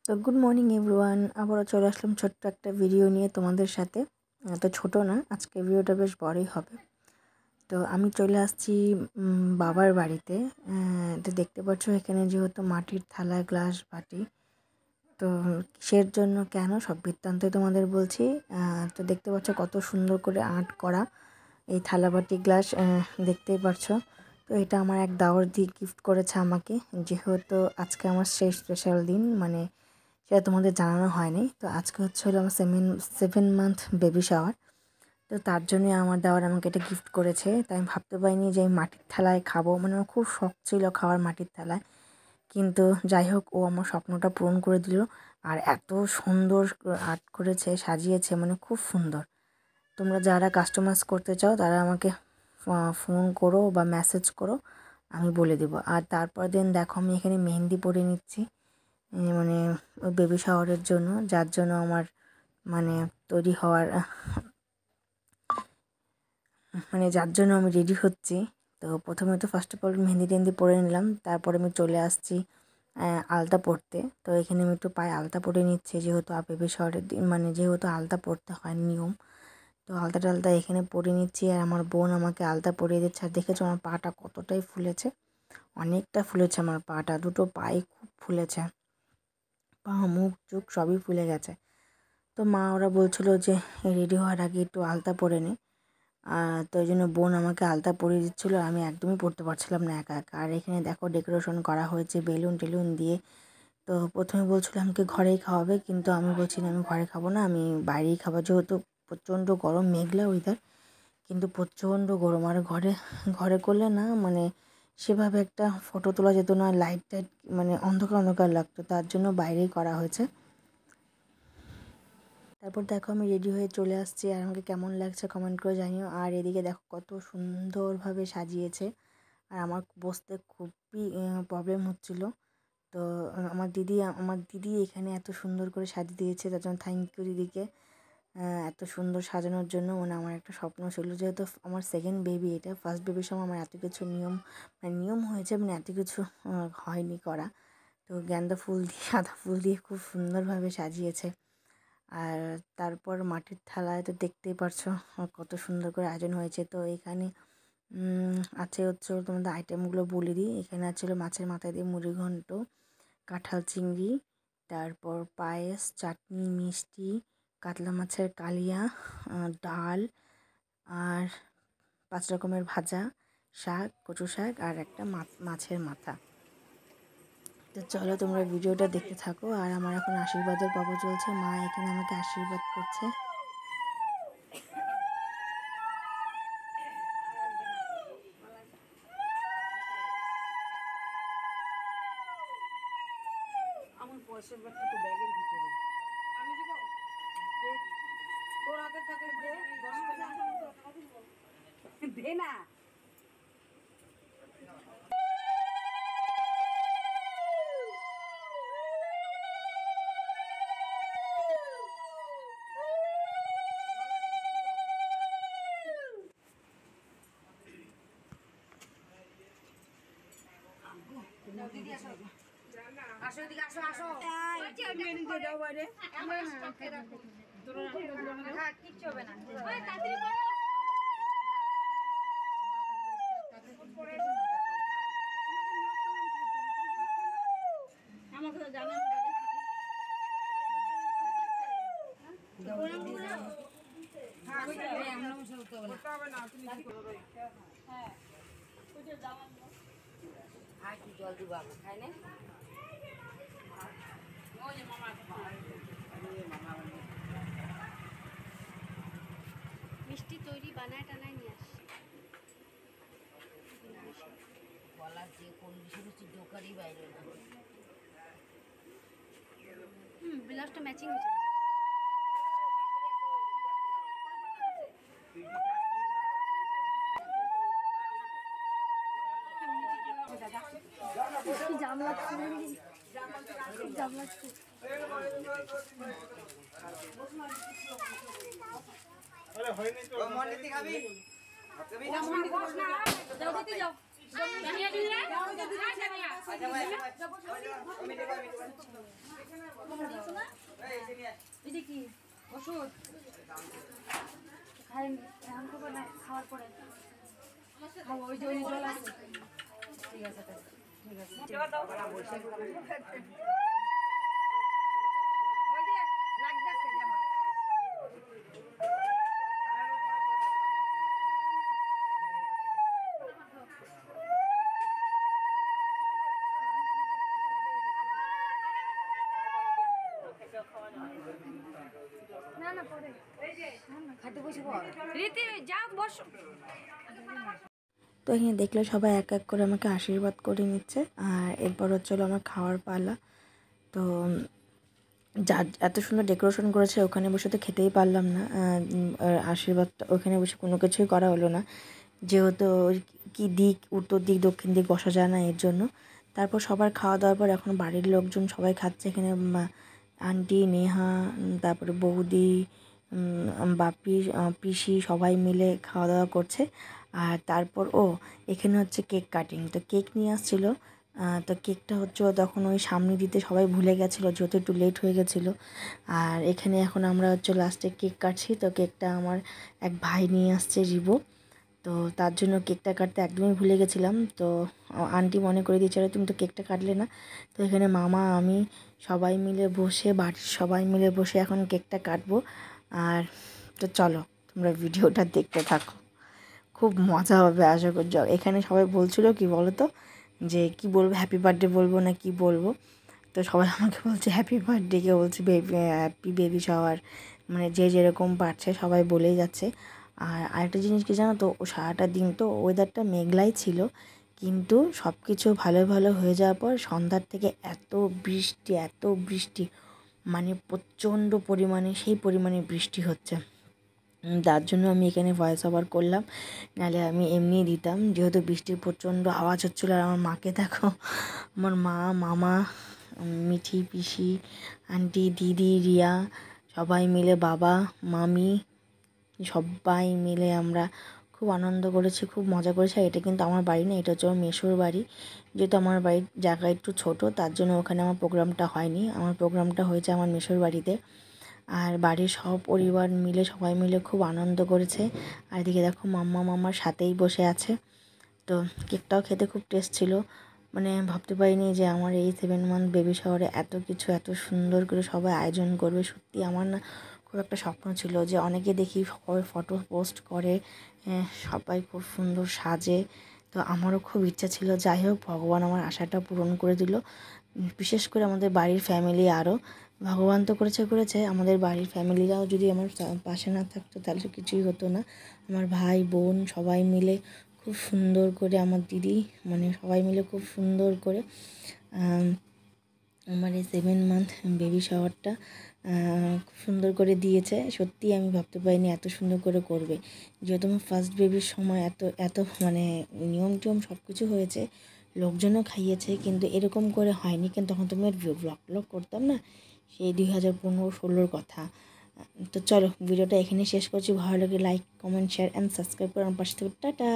তো good morning everyone, আবারও চলে আসলাম ছোট্ট একটা ভিডিও নিয়ে তোমাদের সাথে। তো ছোট না, আজকে ভিডিওটা বেশ বড়ই হবে। তো আমি চলে আসছি বাবার বাড়িতে। তো দেখতে পাচ্ছ এখানে যেহেতু মাটির থালা, গ্লাস, বাটি, তো কিসের জন্য কেন সব বৃত্তান্তই তোমাদের বলছি। তো দেখতে পাচ্ছ কত সুন্দর করে আর্ট করা এই থালা, বাটি, গ্লাস দেখতেই পারছো। তো এটা আমার এক দাওয়ার দিয়ে গিফট করেছে আমাকে, যেহেতু আজকে আমার সেই স্পেশাল দিন, মানে সেটা তোমাদের জানানো হয়নি। তো আজকে হলো আমার 7 মান্থ বেবি শাওয়ার। তো তার জন্যই আমার দেওয়ার আমাকে এটা গিফট করেছে। তাই আমি ভাবতে পারিনি যে আমি মাটির থালায় খাবো, মানে আমার খুব শখ ছিল খাওয়ার মাটির থালায়। কিন্তু যাই হোক, ও আমার স্বপ্নটা পূরণ করে দিল। আর এত সুন্দর আর্ট করেছে, সাজিয়েছে, মানে খুব সুন্দর। তোমরা যারা কাস্টমাইজ করতে চাও তারা আমাকে ফোন করো বা মেসেজ করো, আমি বলে দেবো। আর তারপর দিন দেখো আমি এখানে মেহেন্দি পরে নিচ্ছি, মানে ওই বেবি শাওয়ারের জন্য, যার জন্য আমার মানে তৈরি হওয়ার মানে যার জন্য আমি রেডি হচ্ছি। তো প্রথমে তো ফার্স্ট অফ অল মেহেন্দি টেহেন্দি পরে নিলাম, তারপরে আমি চলে আসছি আলতা পরতে। তো এখানে আমি একটু পায়ে আলতা পরে নিচ্ছি, যেহেতু বেবি শাওয়ারের দিন, মানে যেহেতু আলতা পরতে হয় নিয়ম। তো আলতা টালতা এখানে পরে নিচ্ছি, আর আমার বোন আমাকে আলতা পরিয়ে দিচ্ছে। আর দেখেছো আমার পাটা কতটাই ফুলেছে, অনেকটা ফুলেছে আমার পাটা, দুটো পায়ে খুব ফুলেছে, পা, মুখ, চোখ সবই ফুলে গেছে। তো মা ওরা বলছিলো যে রেডি হওয়ার আগে একটু আলতা পরে নে। তো ওই জন্য বোন আমাকে আলতা পরিয়ে দিচ্ছিলো, আমি একদমই পরতে পারছিলাম না একা একা। আর এখানে দেখো ডেকোরেশন করা হয়েছে বেলুন টেলুন দিয়ে। তো প্রথমে বলছিলো আমাকে ঘরেই খাওয়াবে, কিন্তু আমি বলছি না, আমি ঘরে খাবো না, আমি বাইরেই খাবো। যেহেতু প্রচণ্ড গরম, মেঘলা ওয়েদার, কিন্তু প্রচণ্ড গরম। আর ঘরে ঘরে করলে না, মানে সেভাবে একটা ফটো তোলা যেত না, লাইট টাইট মানে অন্ধকার অন্ধকার লাগতো, তার জন্য বাইরেই করা হয়েছে। তারপর দেখো আমি রেডি হয়ে চলে আসছি, আর আমাকে কেমন লাগছে কমেন্ট করে জানিও। আর এদিকে দেখো কত সুন্দরভাবে সাজিয়েছে, আর আমার বসতে খুবই প্রবলেম হচ্ছিলো। তো আমার দিদি এখানে এত সুন্দর করে সাজিয়ে দিয়েছে, তার জন্য থ্যাংক ইউ দিদিকে এত সুন্দর সাজানোর জন্য। মানে আমার একটা স্বপ্ন ছিল, যেহেতু আমার সেকেন্ড বেবি, এটা ফার্স্ট বেবির সময় আমার এত কিছু নিয়ম হয়েছে, মানে এত কিছু হয়নি করা। তো গাঁদা ফুল দিয়ে, গাঁদা ফুল দিয়ে খুব সুন্দরভাবে সাজিয়েছে। আর তারপর মাটির থালায় তো দেখতেই পারছো কত সুন্দর করে আয়োজন হয়েছে। তো এখানে হচ্ছে তোমাদের আইটেমগুলো বলে দিই। এখানে ছিল মাছের মাথা দিয়ে মুড়ি ঘন্ট, কাঁঠাল চিংড়ি, তারপর পায়েস, চাটনি, মিষ্টি, কাতলা মাছের কালিয়া, ডাল, আর 5 রকমের ভাজা, শাক, কচু শাক, আর একটা মাছের মাথা। তো চলো তোমরা ভিডিওটা দেখতে থাকো। আর আমার এখন আশীর্বাদের পর্ব চলছে, মা এখানে আমাকে আশীর্বাদ করছে। আমার পয়সার ব্যাগটা তো ব্যাগের ভিতরে আমি দিব, তোর হাতে থাকলে দে, 10 টাকা দে না। আসো এদিকে, আসো আসো, দাও বাইরে, কিচ্ছু হবে না। আমাকে তো জানা জল দিব খাই না। মিষ্টি তৈরি বানায় টানায় নিয়ে আসি। বলার যে কোন বিষয় দোকানই বাইরে না। ব্লাউজটা ম্যাচিং হয়েছে। জাম লাগছে, জাম লাগছে। আরে হয়নি তো মন্ডিতে খাবি? যাও দিতে যাও। এটা কি ওষুধ খাই এখন খাবো না খাওয়ার পরে খাবো ওই যে ওই জল আছে ঠিক আছে ঠিক আছে ওই যে লাগতেছে জামা না না পরে খাইতে বসে পড় রীতি যা বসো। তো এখানে দেখলে সবাই এক এক করে আমাকে আশীর্বাদ করে নিচ্ছে। আর এরপর হচ্ছিলো আমার খাওয়ার পালা। তো যা এত সুন্দর ডেকোরেশন করেছে ওখানে বসে তো খেতেই পারলাম না। আশীর্বাদটা ওখানে বসে কোনো কিছুই করা হলো না, যেহেতু কি দিক উত্তর দিক দক্ষিণ দিক বসা যায় না এর জন্য। তারপর সবার খাওয়া দাওয়ার পর এখন বাড়ির লোকজন সবাই খাচ্ছে। এখানে আন্টি, নেহা, তারপরে বৌদি, বাপি, পিসি সবাই মিলে খাওয়া দাওয়া করছে। আর তারপর এখানে হচ্ছে কেক কাটিং। তো কেক নিয়ে আসছিলো। তো কেকটা হচ্ছে তখন ওই সামনে দিতে সবাই ভুলে গেছিলো, যেহেতু একটু লেট হয়ে গেছিলো। আর এখানে এখন আমরা হচ্ছে লাস্টে কেক কাটছি। তো কেকটা আমার এক ভাই নিয়ে আসছে, রিবো। তো তার জন্য কেকটা কাটতে একদমই ভুলে গেছিলাম। তো আন্টি মনে করে দিয়েছিল তুমি তো কেকটা কাটলে না। তো এখানে মামা, আমি সবাই মিলে বসে, বাড়ির সবাই মিলে বসে এখন কেকটা কাটবো। আর তো চলো তোমরা ভিডিওটা দেখতে থাকো, খুব মজা হবে আশা করি। এখানে সবাই বলছিল কি বলো তো, যে কি বলবো, হ্যাপি বার্থডে বলবো না কি বলবো। তো সবাই আমাকে বলছে হ্যাপি বার্থডে, কেউ বলছে হ্যাপি বেবি শাওয়ার, মানে যে যেরকম পারছে সবাই বলেই যাচ্ছে। আর আরেকটা জিনিস কি জানো তো, সারাটা দিন তো ওয়েদারটা মেঘলাই ছিল, কিন্তু সব কিছু ভালো ভালো হয়ে যাওয়ার পর সন্ধ্যার থেকে এত বৃষ্টি, মানে প্রচণ্ড পরিমাণে, সেই পরিমাণে বৃষ্টি হচ্ছে। তার জন্য আমি এখানে ভয়েস ওভার করলাম, নাহলে আমি এমনিই দিতাম, যেহেতু বৃষ্টির প্রচণ্ড আওয়াজ হচ্ছিলো। আর আমার মাকে দেখো, আমার মা, মামা, মিঠি, পিসি, আন্টি, দিদি, রিয়া সবাই মিলে, বাবা, মামি সবাই মিলে আমরা খুব আনন্দ করেছি, খুব মজা করেছি। আর এটা কিন্তু আমার বাড়ি না, এটা হচ্ছে আমার মেসোর বাড়ি। যেহেতু আমার বাড়ির জায়গা একটু ছোটো, তার জন্য ওখানে আমার প্রোগ্রামটা হয়নি। আমার প্রোগ্রামটা হয়েছে আমার মেসোর বাড়িতে। আর বাড়ির সব পরিবার মিলে, সবাই মিলে খুব আনন্দ করেছে। আর এদিকে দেখো মাম্মা মামার সাথেই বসে আছে। তো কেকটাও খেতে খুব টেস্ট ছিল, মানে ভাবতে পারিনি যে আমার এই 7 মান্থ বেবি শাওয়ারে এত কিছু, এত সুন্দর করে সবাই আয়োজন করবে। সত্যি আমার না খুব একটা স্বপ্ন ছিল, যে অনেকে দেখি সবাই ফটো পোস্ট করে, সবাই খুব সুন্দর সাজে। তো আমারও খুব ইচ্ছা ছিল। যাই হোক, ভগবান আমার আশাটা পূরণ করে দিল। বিশেষ করে আমাদের বাড়ির ফ্যামিলি, আরও ভগবান তো করেছে, আমাদের বাড়ির ফ্যামিলিরাও যদি আমার পাশে না থাকতো তাহলে তো কিছুই হতো না। আমার ভাই বোন সবাই মিলে খুব সুন্দর করে, আমার দিদি, মানে সবাই মিলে খুব সুন্দর করে আমার এই 7 মান্থ বেবি শাওয়ারটা খুব সুন্দর করে দিয়েছে। সত্যিই আমি ভাবতে পারিনি এত সুন্দর করে করবে। যেহেতু আমার ফার্স্ট বেবির সময় এত মানে নিয়ম টিয়ম সব কিছু হয়েছে, লোকজনও খাইয়েছে, কিন্তু এরকম করে হয়নি। কিন্তু তখন তুমি ব্লগ করতাম না, সেই 2015-16 কথা। তো চলো ভিডিওটা এখানে শেষ করছি। ভালো লাগে like, comment, share and subscribe করে আমার পাশে থেকে। টাটা।